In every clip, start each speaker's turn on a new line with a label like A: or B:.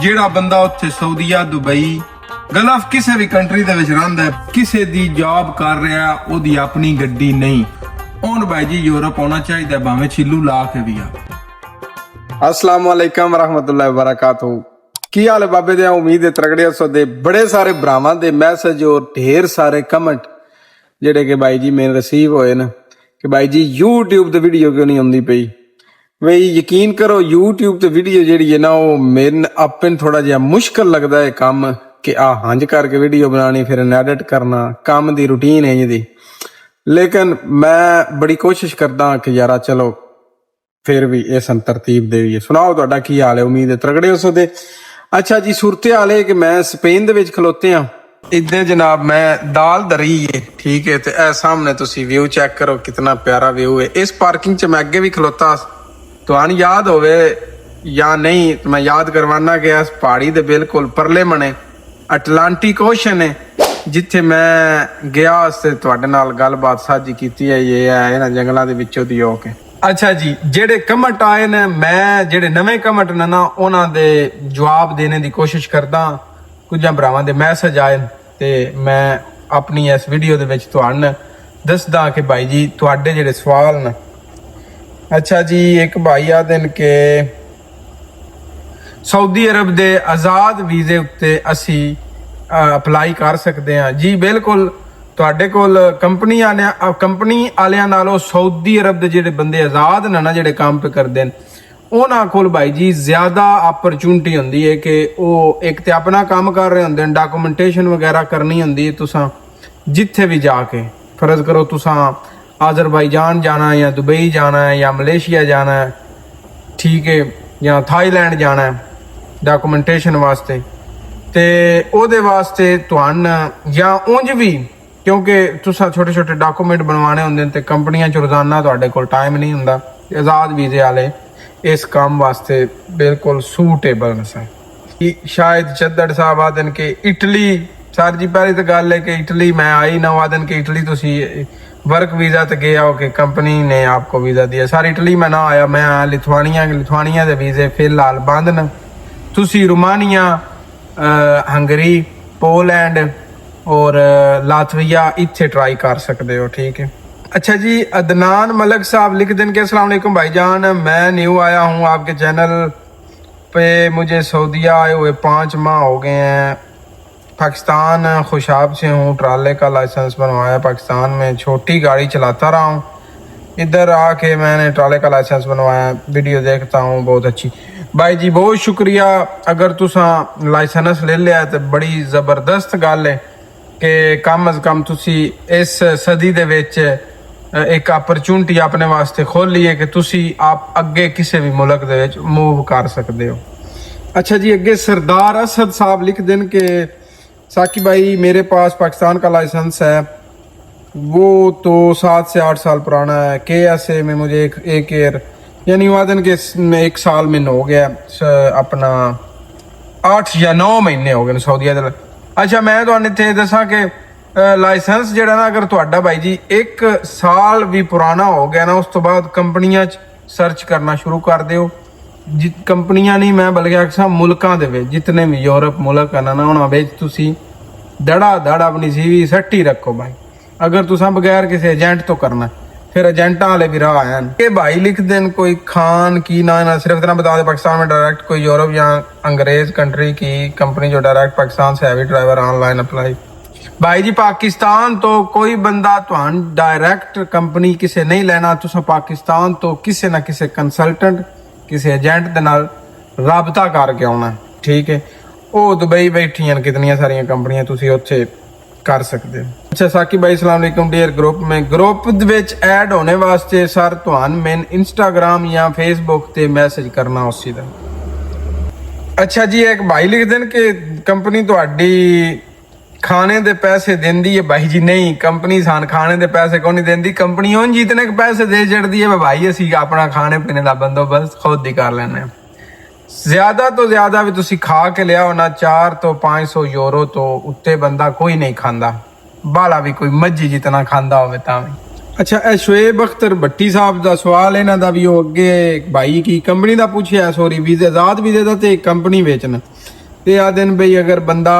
A: ਜਿਹੜਾ ਬੰਦਾ ਉੱਥੇ ਸਾਊਦੀਆ, ਦੁਬਈ, ਗਲਫ ਕਿਸੇ ਵੀ ਕੰਟਰੀ ਦੇ ਵਿੱਚ ਰਹਿੰਦਾ ਹੈ, ਕਿਸੇ ਦੀ ਜੌਬ ਕਰ ਰਿਹਾ, ਉਹਦੀ ਆਪਣੀ ਗੱਡੀ ਨਹੀਂ, ਉਹਨ ਭਾਈ ਜੀ ਯੂਰਪ ਆਉਣਾ ਚਾਹੀਦਾ, ਭਾਵੇਂ ਛਿੱਲੂ ਲਾ ਕੇ ਵੀ ਆ। अस्सलाम वालेकुम रहमतुल्लाहि वबरकातुहू। की हाल है बाबे दे? उम्मीद है तगड़े हो दे। बड़े सारे भरावां दे मैसेज और ढेर सारे कमेंट जेडे के भाई जी मेरे रिसीव होए न कि भाई जी यूट्यूब ते वीडियो क्यों नहीं आउंदी पई। भाई यकीन करो यूट्यूब ते वीडियो जेड़ी है ना वो मेरे अपन थोड़ा जिहा मुश्किल लगदा है काम कि हंज करके वीडियो बनानी, फिर एडिट करना, काम दी रूटीन है जी। लेकिन मैं बड़ी कोशिश करदा कि यारा चलो फिर भी ये सन तरतीब दे। सुनाओ तुहाडा की हाल है? उम्मीद है तगड़े हो दे। अच्छा जी, सूरत हाल है कि मैं स्पेन दे विच खलोते हाँ। इधर जनाब मैं दाल दरी है, ठीक है, ते ए सामने तुसी व्यू चेक करो, कितना प्यारा व्यू है। इस पार्किंग च मैं अगे भी खलोता, तुहानू याद होवे या नहीं, तो मैं याद करवाना कि इस पहाड़ी दे बिल्कुल परले मने अटलांटिक ओशन है, जिथे मैं गया ते तुहाडे नाल गलबात साझी कीती है। ये है इन्हां जंगलां दे विचों दी हो के। अच्छा जी, जेडे कमेंट आए ने, मैं जेडे नवे कमेंट ने ना उन्हां दे जवाब देने दी कोशिश करदा। कुछ भरावां दे मैसेज आए ते मैं अपनी इस वीडियो दे विच तुहानू दसदा कि भाई जी तुहाडे जेडे सवाल ने। अच्छा जी, एक भाई आदे ने के सऊदी अरब दे आजाद वीजे उत्ते असी अप्लाई कर सकते हैं। जी बिल्कुल, ਤੁਹਾਡੇ ਕੋਲ ਕੰਪਨੀ ਵਾਲਿਆਂ ਨਾਲੋਂ ਸਾਊਦੀ ਅਰਬ ਦੇ ਜਿਹੜੇ ਬੰਦੇ ਆਜ਼ਾਦ ਨੇ ਨਾ, ਜਿਹੜੇ ਕੰਮ ਪੇ ਕਰਦੇ ਨੇ, ਉਹਨਾਂ ਕੋਲ ਭਾਈ ਜੀ ਜ਼ਿਆਦਾ ਆਪਰਚੁਨਿਟੀ ਹੁੰਦੀ ਹੈ ਕਿ ਉਹ ਇੱਕ ਤੇ ਆਪਣਾ ਕੰਮ ਕਰ ਰਹੇ ਹੁੰਦੇ ਨੇ, ਡਾਕੂਮੈਂਟੇਸ਼ਨ ਵਗੈਰਾ ਕਰਨੀ ਹੁੰਦੀ ਹੈ। ਤੁਸੀਂ ਜਿੱਥੇ ਵੀ ਜਾ ਕੇ ਫਰਜ਼ ਕਰੋ ਤੁਸੀਂ ਅਜ਼ਰਬਾਈਜਾਨ ਜਾਣਾ ਹੈ ਜਾਂ ਦੁਬਈ ਜਾਣਾ ਹੈ ਜਾਂ ਮਲੇਸ਼ੀਆ ਜਾਣਾ ਹੈ, ਠੀਕ ਹੈ, ਜਾਂ ਥਾਈਲੈਂਡ ਜਾਣਾ ਹੈ ਡਾਕੂਮੈਂਟੇਸ਼ਨ ਵਾਸਤੇ, ਤੇ ਉਹਦੇ ਵਾਸਤੇ ਤੁਹਾਨੂੰ ਜਾਂ ਉਂਝ ਵੀ क्योंकि तुसा छोटे छोटे डॉक्यूमेंट बनवाने होंदे ते कंपनियां च रोजाना तुहाडे कोल टाइम नहीं हुंदा। आजाद वीजे वाले इस काम वास्ते बिल्कुल सूटेबल ने। शायद चद्दड़ साहब आदन के इटली, सर जी पहली तो गल है कि इटली मैं आई ना, आदन के इटली तुसी वर्क वीजा ते गए हो कि कंपनी ने आपको वीजा दिया। सर इटली में ना आया, मैं आया लिथुआनिया दे वीजे फिलहाल बंद न। तुसी रोमानिया, हंगरी, पोलैंड और लातविया इत्थे ट्राई कर सकते हो, ठीक है। अच्छा जी, अदनान मलक साहब लिख दें के अस्सलाम वालेकुम भाईजान, मैं न्यू आया हूँ आपके चैनल पे, मुझे सऊदीया आए हुए 5 माह हो गए हैं। पाकिस्तान खुशाब से हूँ, ट्राले का लाइसेंस बनवाया, पाकिस्तान में छोटी गाड़ी चलाता रहा हूँ, इधर आके मैंने ट्राले का लाइसेंस बनवाया। वीडियो देखता हूँ, बहुत अच्छी। भाई जी बहुत शुक्रिया। अगर तुसा लाइसेंस ले लिया तो बड़ी ज़बरदस्त गल है कि कम अज कम तुसी इस सदी दे विच एक अपॉर्चुनिटी अपने वास्ते खोली है कि तुसी आप अगे किसी भी मुल्क दे विच मूव कर सकते हो। अच्छा जी, अगे सरदार असद साहब लिख दें कि साकी भाई मेरे पास पाकिस्तान का लाइसेंस है, वो तो 7 से 8 साल पुराना है। KSA में मुझे एक ईयर यानी वादन के 1 साल में हो गया, अपना 8 या 9 महीने हो गए सऊदीया। अच्छा, मैं तुहानू इत्थे दसां कि लाइसेंस जिहड़ा ना, अगर तुहाडा भाई जी 1 साल भी पुराना हो गया ना, उस तो बाद कंपनियां सर्च करना शुरू कर दिओ। कंपनियां नहीं, मैं बल्कि आखसां मुल्कां दे विच जितने भी यूरोप मुल्क है ना, उन्हां विच तुसीं धड़ा अपनी CV सट्टी रखो भाई। अगर तुसां बगैर किसी एजेंट तो करना, फिर एजेंटा वाले भी राह आए। ये भाई लिख दें कोई खान की ना सिर्फ इतना बता दे, पाकिस्तान में डायरेक्ट कोई यूरोप या अंग्रेज कंट्री की कंपनी जो डायरेक्ट पाकिस्तान से हैवी ड्राइवर ऑनलाइन अप्लाई। भाई जी पाकिस्तान तो कोई बंदा तुहान डायरेक्ट कंपनी किसे नहीं लेना, तुसा पाकिस्तान तो किसी ना किसी कंसल्टेंट, किसी एजेंट दे नाल राबता करके आना, ठीक है। वो दुबई बैठी हैं कितनी सारिया कंपनियां, तुसी उत्थे कर सकते हो। अच्छा साकी भाई अस्सलाम वालेकुम डियर, ग्रुप विच ऐड होने वास्ते सर तुहान मैन इंस्टाग्राम या फेसबुक ते मैसेज करना उसी दा। अच्छा जी, एक भाई लिख देन कि कंपनी तुहाडी खाने दे पैसे देंदी है। भाई जी नहीं, कंपनी सान खाने दे पैसे कौन नहीं देंदी, कंपनी उन जितने पैसे दे चढ़दी है भाई, असी अपना खाने पीने का बंदोबस्त खुद ही कर लेने। ज्यादा तो ज्यादा भी तुसी खा के लिया होना 400 तो 500 यूरो तो उत्ते बंदा कोई नहीं खांदा, बाला भी कोई मज्जी जितना खांदा होवे तां भी। अच्छा शुएब अख्तर भट्टी साहब का सवाल है इन्हां दा भी, अगे भाई की कंपनी का पूछया, सॉरी वीजे आजाद वीजे दा ते कंपनी बेचना। ਤੇ ਆ ਦਿਨ ਬਈ ਅਗਰ ਬੰਦਾ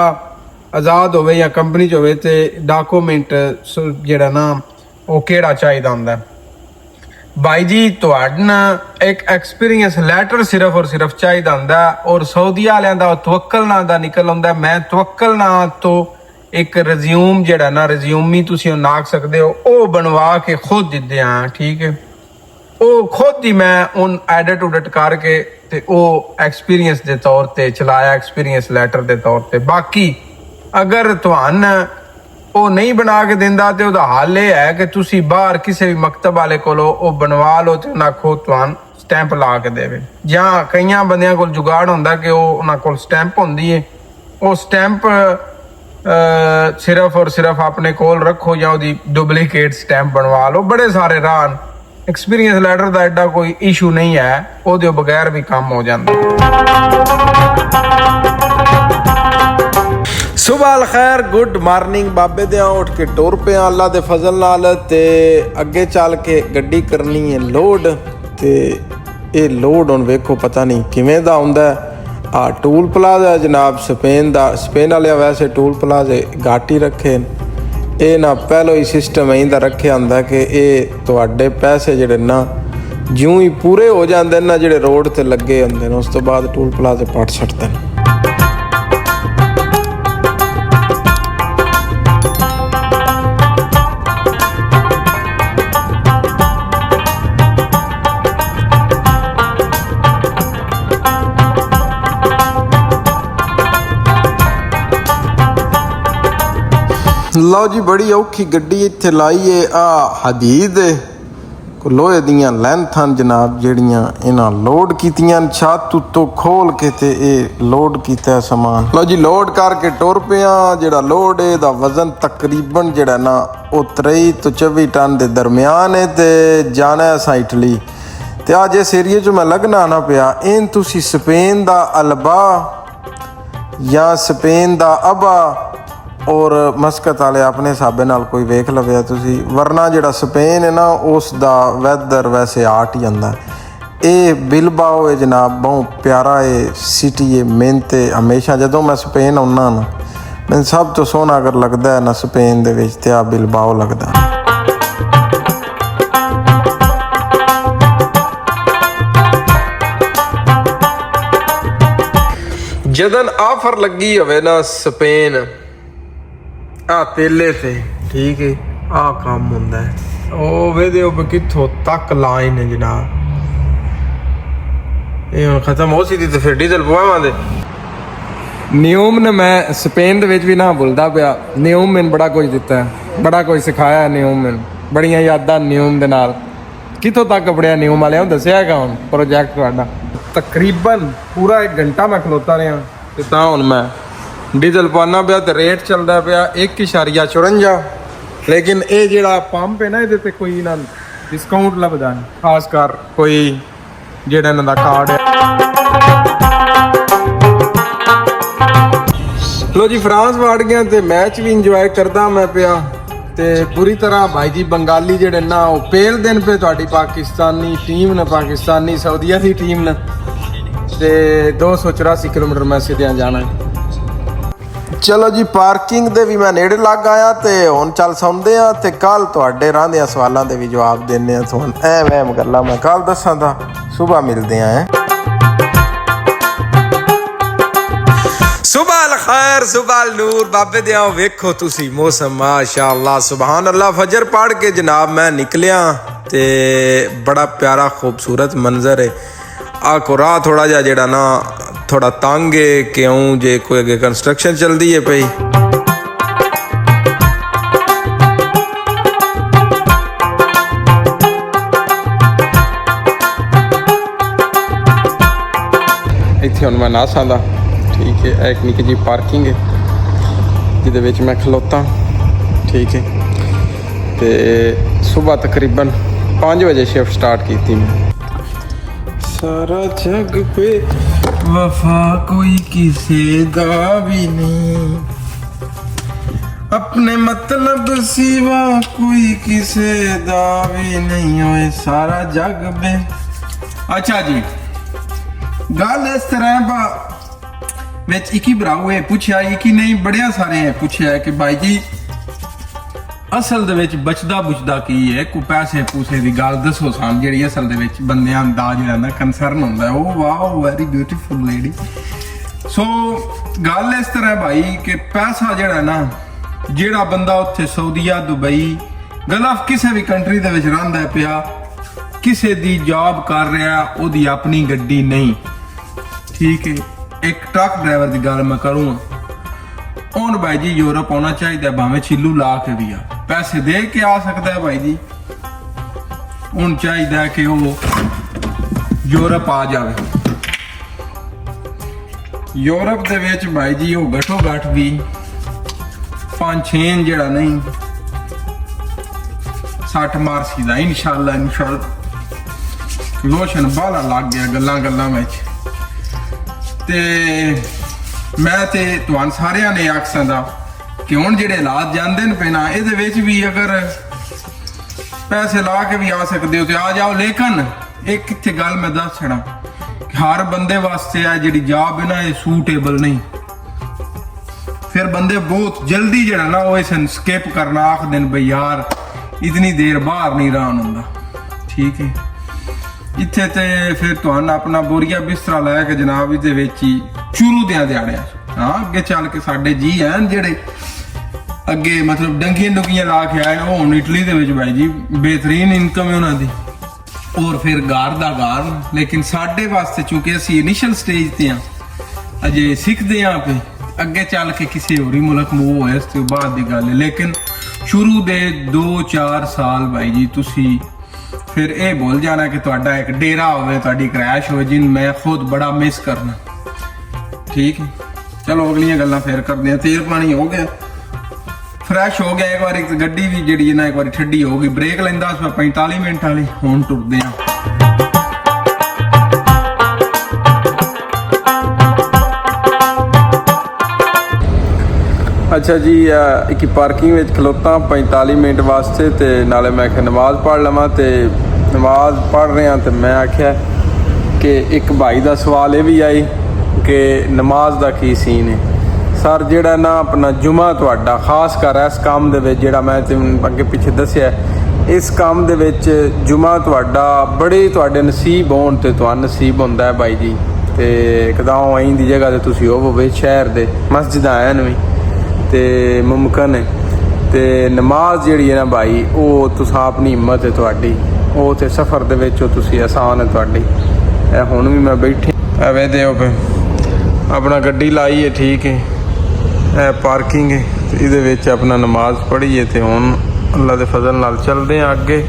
A: ਆਜ਼ਾਦ ਹੋਵੇ ਜਾਂ ਕੰਪਨੀ 'ਚ ਹੋਵੇ ਤੇ ਡਾਕੂਮੈਂਟ ਜਿਹੜਾ ਨਾ ਉਹ ਕਿਹੜਾ ਚਾਹੀਦਾ ਹੁੰਦਾ भाई जी तुहाडा एक एक्सपीरियंस लैटर सिर्फ और सिर्फ चाहिए होंदा और सऊदी वालियां दा तवक्कल नाम दा निकल आंदा मैं तवक्कल नाम तो एक रिज्यूम जेड़ा ना रिज्यूमी तुसी ओह नाक सकदे हो ओ बनवा के खुद दिंदे आ ठीक है ओ खुद ही मैं उन एडिट उडिट करके ते ओ एक्सपीरियंस दे तौर ते चलाया एक्सपीरियंस लैटर दे तौर ते बाकी अगर तुहान ਉਹ ਨਹੀਂ ਬਣਾ ਕੇ ਦਿੰਦਾ ਤੇ ਉਹਦਾ ਹੱਲ ਇਹ ਹੈ ਕਿ ਤੁਸੀਂ ਬਾਹਰ ਕਿਸੇ ਵੀ ਮਕਤਬ ਵਾਲੇ ਕੋਲੋਂ ਉਹ ਬਣਵਾ ਲਓ ਤੇ ਉਹਨਾਂ ਕੋਲ ਤੁਹਾਨੂੰ ਸਟੈਂਪ ਲਾ ਕੇ ਦੇਵੇ ਜਾਂ ਕਈਆਂ ਬੰਦਿਆਂ ਕੋਲ ਜੁਗਾੜ ਹੁੰਦਾ ਕਿ ਉਹ ਉਹਨਾਂ ਕੋਲ ਸਟੈਂਪ ਹੁੰਦੀ ਹੈ ਉਹ ਸਟੈਂਪ ਸਿਰਫ ਔਰ ਸਿਰਫ ਆਪਣੇ ਕੋਲ ਰੱਖੋ ਜਾਂ ਉਹਦੀ ਡੁਪਲੀਕੇਟ ਸਟੈਂਪ ਬਣਵਾ ਲਓ ਬੜੇ ਸਾਰੇ ਰਾਹ ਐਕਸਪੀਰੀਅੰਸ ਲੈਟਰ ਦਾ ਐਡਾ ਕੋਈ ਇਸ਼ੂ ਨਹੀਂ ਹੈ ਉਹਦੇ ਬਗੈਰ ਵੀ ਕੰਮ ਹੋ ਜਾਂਦਾ सुबह अल खैर गुड मॉर्निंग बाबे दे उठ के टुर पे अल्लाह दे फजल नाल ते अगे चल के गड्डी करनी है लोड ते ये लोड हुण वेखो पता नहीं किवें दा हुंदा आ टूल प्लाजा जनाब स्पेन वाले वैसे टूल प्लाजे घाट ही रखे ये ना पहलो ही सिस्टम इंदा रखिया हुंदा कि ये तुहाडे पैसे जिहड़े ना ज्यों ही पूरे हो जांदे ना जिहड़े रोड ते लगे हुंदे ने उस तो बाद टूल प्लाजे पट छड्डदे ने लो जी बड़ी औखी गड्डी इत्थे लाई है आ हदीद लोहे दियां लैंथां जनाब जड़ियां इन्हां लोड कीतियां छत उत्तों खोल के ते लोड कीता समान लो जी लोड करके टुर पिया जेड़ा लोड है दा वजन तकरीबन जेड़ा ना ओ 23 तो 24 टन दे दरमियान है ते जाना असां इटली ते अज इस एरिए च मैं लगना आना पिया इन तुसी स्पेन दा अलबा या स्पेन दा अबा और मस्कत वाले अपने हिसाबे नाल कोई वेख लवे तुसी वरना जिहड़ा स्पेन है ना उस दा वैदर वैसे आट ही आंदा ये बिलबाओ है जनाब बहुत प्यारा है सिटी है मेहनत हमेशा जदों मैं स्पेन आउना ना मैनूं सब तो सोहना अगर लगदा है ना स्पेन दे विच ते आ बिलबाओ लगदा जदन आफर लगी होवे ना स्पेन आ तेले से ठीक है आ काम होंदा है ओ वेदे ओ कित्थों तक लाइन है जनाब ये हुण खत्म हो सी ते फिर डीजल पवावांगे नियम ने मैं स्पेन दे विच भी ना भुलदा पिया नियम मैंने बड़ा कुछ दिता है बड़ा कुछ सिखाया है नियम मैंने बड़ियां यादां नियम दे नाल कित्थों तक पढ़िया नियम वाले दस्सिया है हुण प्रोजेक्ट तुहाडा तकरीबन पूरा 1 घंटा मैं खलोता रहा ते तां हुण मैं डीजल पाना पिया तो रेट चलता पिया 1.54 लेकिन ये जो पंप है ना ये कोई ना डिस्काउंट लभदा नहीं खास कर कोई जेड़ा इन्हां दा कार्ड है लो जी फ्रांस वाड़ गया तो मैच भी इंजॉय करदा मैं पिया ते पूरी तरह भाई जी बंगाली जेड़े ना वो पेल दिन पे तुहाडी पाकिस्तानी टीम ने पाकिस्तानी सऊदीया की टीम ने ते 284 किलोमीटर मैं सीधे जाना है चलो जी पार्किंग दे भी मैं नेड़े लग आया ते हुण चल सौंदे आ ते कल तुहाडे रांदियां सवालां दे भी जवाब देने आ तुहानूं ऐम गल्लां मैं कल दस्सां दा सुबह मिलदे आ सुबह अल खैर सुबह अल नूर बाबे दे आओ वेखो तुसी मौसम माशाअल्लाह सुभान अल्लाह फजर पढ़ के जनाब मैं निकलिया ते बड़ा प्यारा खूबसूरत मंजर है आ को राह थोड़ा जिहा जेड़ा ना थोड़ा तंग है क्यों जे कोई अगे कंस्ट्रक्शन चलती है पई इत्थे हुण मैं नासां दा ठीक है एक निक्की जी पार्किंग है जिहदे विच मैं खलोता ठीक है ते सुबह तकरीबन 5 बजे शिफ्ट स्टार्ट की मैं सारा जग पे वफा कोई किसी दा भी नहीं अपने मतलब सिवा कोई किसी दा भी नहीं होए सारा जग में अच्छा जी गल इस तरह ਵਿੱਚ ਇੱਕ ਹੀ ਭਰਾਓ ਇਹ ਪੁੱਛਿਆ, ਇੱਕ ਹੀ ਨਹੀਂ ਬੜਿਆ ਸਾਰੇ ਪੁੱਛਿਆ ਕਿ ਭਾਈ ਜੀ ਅਸਲ ਦੇ ਵਿੱਚ ਬਚਦਾ ਬੁਝਦਾ ਕੀ ਹੈ, ਕੋਈ ਪੈਸੇ ਪੂਸੇ ਦੀ ਗੱਲ ਦੱਸੋ ਸਾਨੂੰ ਜਿਹੜੀ ਅਸਲ ਦੇ ਵਿੱਚ ਬੰਦਿਆਂ ਦਾ ਜਿਹੜਾ ਨਾ ਕੰਸਰਨ ਹੁੰਦਾ। ਉਹ ਵਾਓ ਵੈਰੀ ਬਿਊਟੀਫੁਲ ਲੇਡੀ। ਸੋ ਗੱਲ ਇਸ ਤਰ੍ਹਾਂ ਭਾਈ ਕਿ ਪੈਸਾ ਜਿਹੜਾ ਨਾ, ਜਿਹੜਾ ਬੰਦਾ ਉੱਥੇ ਸਾਊਦੀਆ, ਦੁਬਈ, ਗਲਫ ਕਿਸੇ ਵੀ ਕੰਟਰੀ ਦੇ ਵਿੱਚ ਰਹਿੰਦਾ ਪਿਆ, ਕਿਸੇ ਦੀ ਜੌਬ ਕਰ ਰਿਹਾ, ਉਹਦੀ ਆਪਣੀ ਗੱਡੀ ਨਹੀਂ, ਠੀਕ ਹੈ। ਇੱਕ ਟਰੱਕ ਡਰਾਈਵਰ ਦੀ ਗੱਲ ਮੈਂ ਕਰੂੰ, ਹੁਣ ਭਾਈ ਜੀ ਯੂਰਪ ਆਉਣਾ ਚਾਹੀਦਾ, ਭਾਵੇਂ ਛਿੱਲੂ ਲਾ ਕੇ ਵੀ ਆ, ਪੈਸੇ ਦੇ ਕੇ ਆ ਸਕਦਾ ਹੈ ਭਾਈ ਜੀ। ਹੁਣ ਚਾਹੀਦਾ ਕਿ ਉਹ ਯੂਰਪ ਆ ਜਾਵੇ। ਯੂਰਪ ਦੇ ਵਿੱਚ ਭਾਈ ਜੀ ਉਹ ਘੱਟੋ ਘੱਟ ਵੀ 5-6 ਜਿਹੜਾ ਨਹੀਂ 60 ਮਾਰਸੀ ਦਾ ਇਨਸ਼ਾਅੱਲਾ ਲੋਸ਼ਨ ਬਾਲਾ ਲੱਗ ਗਿਆ ਗੱਲਾਂ ਵਿੱਚ। ਤੇ ਮੈਂ ਤੇ ਤੁਹਾਨੂੰ ਸਾਰਿਆਂ ਨੇ ਆਖਸਾਂ ਦਾ ਕਿ ਹੁਣ ਜਿਹੜੇ ਹਾਲਾਤ ਜਾਂਦੇ ਨੇ ਪੈਣਾ, ਇਹਦੇ ਵਿੱਚ ਵੀ ਅਗਰ ਪੈਸੇ ਲਾ ਕੇ ਵੀ ਆ ਸਕਦੇ ਹੋ ਤੇ ਆ ਜਾਓ। ਲੇਕਿਨ ਇੱਕ ਕਿੱਥੇ ਗੱਲ ਮੈਂ ਦੱਸ ਛੜਾ, ਹਰ ਬੰਦੇ ਵਾਸਤੇ ਆ ਜਿਹੜੀ ਜੌਬ ਹੈ ਨਾ, ਇਹ ਸੂਟੇਬਲ ਨਹੀਂ। ਫਿਰ ਬੰਦੇ ਬਹੁਤ ਜਲਦੀ ਜਿਹੜਾ ਨਾ ਉਹ ਇਸ ਸਕਿਪ ਕਰਨਾ, ਆਖਦੇ ਨੇ ਬਈ ਯਾਰ ਇਤਨੀ ਦੇਰ ਬਾਹਰ ਨਹੀਂ ਰਹਿਣ ਹੁੰਦਾ, ਠੀਕ ਹੈ। ਇੱਥੇ ਤੇ ਫਿਰ ਤੁਹਾਨੂੰ ਆਪਣਾ ਬੋਰੀਆ ਬਿਸਤਰਾ ਲੈ ਕੇ ਜਨਾਬ ਇਹਦੇ ਵਿੱਚ ਹੀ ਸ਼ੁਰੂ ਦਿਆਂ ਦਿਹਾੜਿਆਂ ਹਾਂ ਅੱਗੇ ਚੱਲ ਕੇ ਸਾਡੇ ਜੀ ਹਨ ਜਿਹੜੇ ਅੱਗੇ ਮਤਲਬ ਡੰਗੀਆਂ ਡੁੰਗੀਆਂ ਲਾ ਕੇ ਆਏ, ਉਹ ਹੁਣ ਇਟਲੀ ਦੇ ਵਿੱਚ ਭਾਈ ਜੀ ਬਿਹਤਰੀਨ ਇਨਕਮ ਹੈ ਉਹਨਾਂ ਦੀ, ਔਰ ਫਿਰ ਘਰ ਦਾ ਘਰ। ਲੇਕਿਨ ਸਾਡੇ ਵਾਸਤੇ ਚੂੰਕਿ ਅਸੀਂ ਇਨੀਸ਼ੀਅਲ ਸਟੇਜ ਤੇ ਆ, ਅਜੇ ਸਿੱਖਦੇ ਆ ਪਏ, ਅੱਗੇ ਚੱਲ ਕੇ ਕਿਸੇ ਹੋਰ ਹੀ ਮੁਲਕ ਮੂਵ ਹੋਇਆ ਇਸ ਤੋਂ ਬਾਅਦ ਦੀ ਗੱਲ ਹੈ। ਲੇਕਿਨ ਸ਼ੁਰੂ ਦੇ 2-4 ਸਾਲ ਭਾਈ ਜੀ ਤੁਸੀਂ ਫਿਰ ਇਹ ਭੁੱਲ ਜਾਣਾ ਕਿ ਤੁਹਾਡਾ ਇੱਕ ਡੇਰਾ ਹੋਵੇ, ਤੁਹਾਡੀ ਕ੍ਰੈਸ਼ ਹੋਵੇ, ਜਿਨ ਮੈਂ ਖੁਦ ਬੜਾ ਮਿਸ ਕਰਨਾ, ਠੀਕ ਹੈ। ਚਲੋ ਅਗਲੀਆਂ ਗੱਲਾਂ ਫਿਰ ਕਰਦੇ ਆ। ਤੇਲ ਪਾਣੀ ਹੋ ਗਿਆ, ਫਰੈਸ਼ ਹੋ ਗਿਆ, ਇੱਕ ਵਾਰੀ ਗੱਡੀ ਵੀ ਜਿਹੜੀ ਨਾ ਇੱਕ ਵਾਰੀ ਠੱਡੀ ਹੋ ਗਈ, ਬ੍ਰੇਕ ਲੈਂਦਾ ਸੀ 45 ਮਿੰਟ ਵਾਲੀ, ਹੁਣ ਟੁਰਦੇ ਆ। ਅੱਛਾ ਜੀ, ਇੱਕ ਪਾਰਕਿੰਗ ਵਿੱਚ ਖਲੋਤਾ 45 ਮਿੰਟ ਵਾਸਤੇ, ਤੇ ਨਾਲੇ ਮੈਂ ਕਿ ਨਮਾਜ਼ ਪੜ੍ਹ ਲਵਾਂ, ਤੇ ਨਮਾਜ਼ ਪੜ੍ਹ ਰਿਹਾ ਤੇ ਮੈਂ ਆਖਿਆ ਕਿ ਇੱਕ ਭਾਈ ਦਾ ਸਵਾਲ ਇਹ ਵੀ ਆਈ ਕਿ ਨਮਾਜ਼ ਦਾ ਕੀ ਸੀਨ ਹੈ ਸਰ, ਜਿਹੜਾ ਨਾ ਆਪਣਾ ਜੁਮਾ ਤੁਹਾਡਾ ਖਾਸ ਕਰ ਇਸ ਕੰਮ ਦੇ ਵਿੱਚ ਜਿਹੜਾ ਮੈਂ ਤੈਨੂੰ ਅੱਗੇ ਪਿੱਛੇ ਦੱਸਿਆ, ਇਸ ਕੰਮ ਦੇ ਵਿੱਚ ਜੁਮਾ ਤੁਹਾਡਾ ਬੜੇ ਤੁਹਾਡੇ ਨਸੀਬ ਹੋਣ ਤੇ ਤੁਹਾਨੂੰ ਨਸੀਬ ਹੁੰਦਾ ਹੈ ਭਾਈ ਜੀ। ਤੇ ਇੱਕਦਮ ਆਈ ਦੀ ਜਗ੍ਹਾ ਤੇ ਤੁਸੀਂ ਹੋਵੋ ਸ਼ਹਿਰ ਦੇ ਮਸਜਿਦਾਂ ਆਇਆ ਵੀ ਤੇ ਮੁਮਕਨ ਹੈ। ਤੇ ਨਮਾਜ਼ ਜਿਹੜੀ ਹੈ ਨਾ ਭਾਈ, ਉਹ ਤੁਸੀਂ ਆਪਣੀ ਹਿੰਮਤ ਹੈ ਤੁਹਾਡੀ, ਉਹ ਤੇ ਸਫ਼ਰ ਦੇ ਵਿੱਚ ਉਹ ਤੁਸੀਂ ਆਸਾਨ ਹੈ ਤੁਹਾਡੀ। ਇਹ ਹੁਣ ਵੀ ਮੈਂ ਬੈਠੀ ਐਵੇਂ ਦੇ ਆਪਣਾ ਗੱਡੀ ਲਾਈ ਹੈ, ਠੀਕ ਹੈ, ਇਹ ਪਾਰਕਿੰਗ ਹੈ, ਤੇ ਇਹਦੇ ਵਿੱਚ ਆਪਣਾ ਨਮਾਜ਼ ਪੜ੍ਹੀ ਹੈ। ਤੇ ਹੁਣ ਅੱਲਾ ਦੇ ਫਜ਼ਲ ਨਾਲ ਚੱਲਦੇ ਹਾਂ ਅੱਗੇ।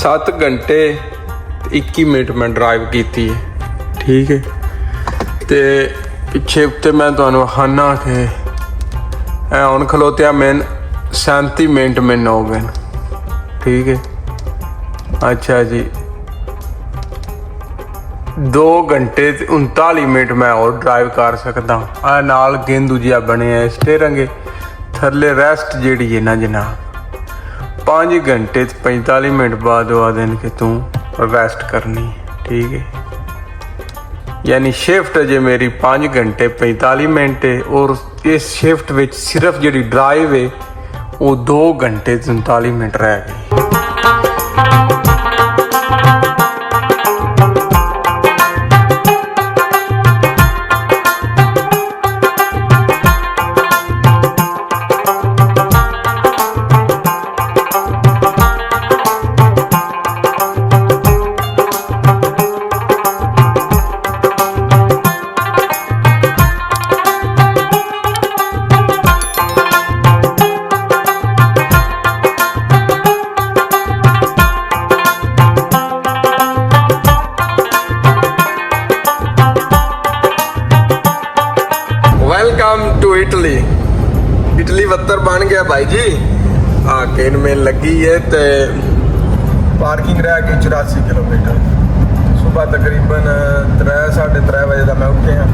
A: 7 ਘੰਟੇ 21 ਮਿੰਟ ਮੈਂ ਡਰਾਈਵ ਕੀਤੀ ਹੈ, ਠੀਕ ਹੈ। ਤੇ ਪਿੱਛੇ ਉੱਤੇ ਮੈਂ ਤੁਹਾਨੂੰ ਵਿਖਾਨਾ ਕਿ ਹੁਣ ਖਲੋਤਿਆ ਮੈਨੂੰ 37 ਮਿੰਟ ਮੈਨੂੰ ਹੋ ਗਏ, ਠੀਕ ਹੈ। ਅੱਛਾ ਜੀ, 2 ਘੰਟੇ ਤੇ 39 ਮਿੰਟ ਮੈਂ ਹੋਰ ਡਰਾਈਵ ਕਰ ਸਕਦਾ। ਆ ਨਾਲ ਗੇਂਦੂ ਜਿਹਾ ਬਣਿਆ ਸਟੀਅਰਿੰਗ, ਥੱਲੇ ਰੈਸਟ ਜਿਹੜੀ ਹੈ ਨਾ ਜਨਾਬ 5 ਘੰਟੇ ਤੇ 45 ਮਿੰਟ ਬਾਅਦ ਉਹ ਆਦੇ ਨੇ ਕਿ ਤੂੰ ਰੈਸਟ ਕਰਨੀ, ਠੀਕ ਹੈ। यानी शिफ्ट अजे मेरी 5 घंटे 45 मिनट है, और इस शिफ्ट विच सिर्फ जी ड्राइव है वो 2 घंटे 39 मिनट रह गई। इटली वत्तर बन गया भाई जी। केन में लगी है तो पार्किंग रह गई 84 किलोमीटर। सुबह तकरीबन 3-3:30 बजे का मैं उठे हाँ।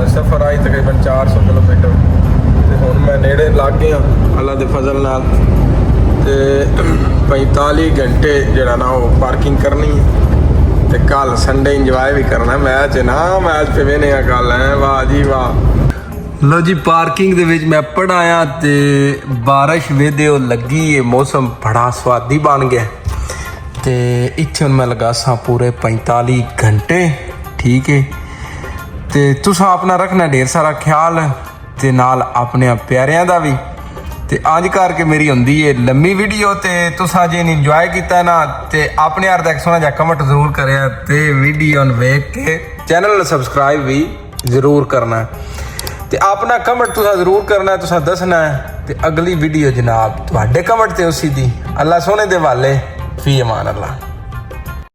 A: सफ़र आई तकरीबन 400 किलोमीटर। तो हुण मैं नेड़े लग गया अल्लाह के फजल नाल। ते 45 घंटे जरा ना वो पार्किंग करनी है। ਤੇ ਕੱਲ ਸੰਡੇ ਇੰਜੋਏ ਵੀ ਕਰਨਾ ਮੈਚ ਨਾ ਮੈਚ ਤੇ ਵੇਨੇ ਆ ਕੱਲ ਹੈ ਵਾਹ ਜੀ ਵਾਹ। ਲੋ ਜੀ ਪਾਰਕਿੰਗ ਦੇ ਵਿੱਚ ਮੈਂ ਪੜਾਇਆ ਤੇ ਬਾਰਿਸ਼ ਵੇਦਿਓ ਲੱਗੀ ਹੈ ਮੌਸਮ ਬੜਾ ਸਵਾਦੀ ਬਣ ਗਿਆ ਤੇ ਇੱਥੇ ਹੁਣ ਮੈਂ ਲਗਾ ਸਾਂ ਪੂਰੇ 45 घंटे ठीक है। ਤੇ ਤੁਸੀਂ ਆਪਣਾ ਰੱਖਣਾ ਢੇਰ ਸਾਰਾ ਖਿਆਲ ਤੇ ਨਾਲ ਆਪਣੇ ਪਿਆਰਿਆਂ ਦਾ ਵੀ। ਤੇ ਅੱਜ ਕਰਕੇ ਮੇਰੀ ਹੁੰਦੀ ਹੈ ਲੰਮੀ ਵੀਡੀਓ ਤੇ ਤੁਸੀਂ ਜੇ ਇੰਜੋਏ ਕੀਤਾ ਨਾ ਤੇ ਆਪਣੇ ਯਾਰ ਦਾ ਇੱਕ ਸੋਹਣਾ ਜਿਹਾ ਕਮੈਂਟ ਜ਼ਰੂਰ ਕਰਿਆ ਤੇ ਵੀਡੀਓ ਨੂੰ ਵੇਖ ਕੇ ਚੈਨਲ ਨੂੰ ਸਬਸਕ੍ਰਾਈਬ ਵੀ ਜ਼ਰੂਰ ਕਰਨਾ ਤੇ ਆਪਣਾ ਕਮੈਂਟ ਤੁਸੀਂ ਜ਼ਰੂਰ ਕਰਨਾ ਤੁਸੀਂ ਦੱਸਣਾ ਤੇ ਅਗਲੀ ਵੀਡੀਓ ਜਨਾਬ ਤੁਹਾਡੇ ਕਮੈਂਟ ਤੇ ਉਸੀ ਦੀ। ਅੱਲਾ ਸੋਹਣੇ ਦੇ ਵਾਲੇ ਫੀ ਅਮਾਨ ਅੱਲਾ।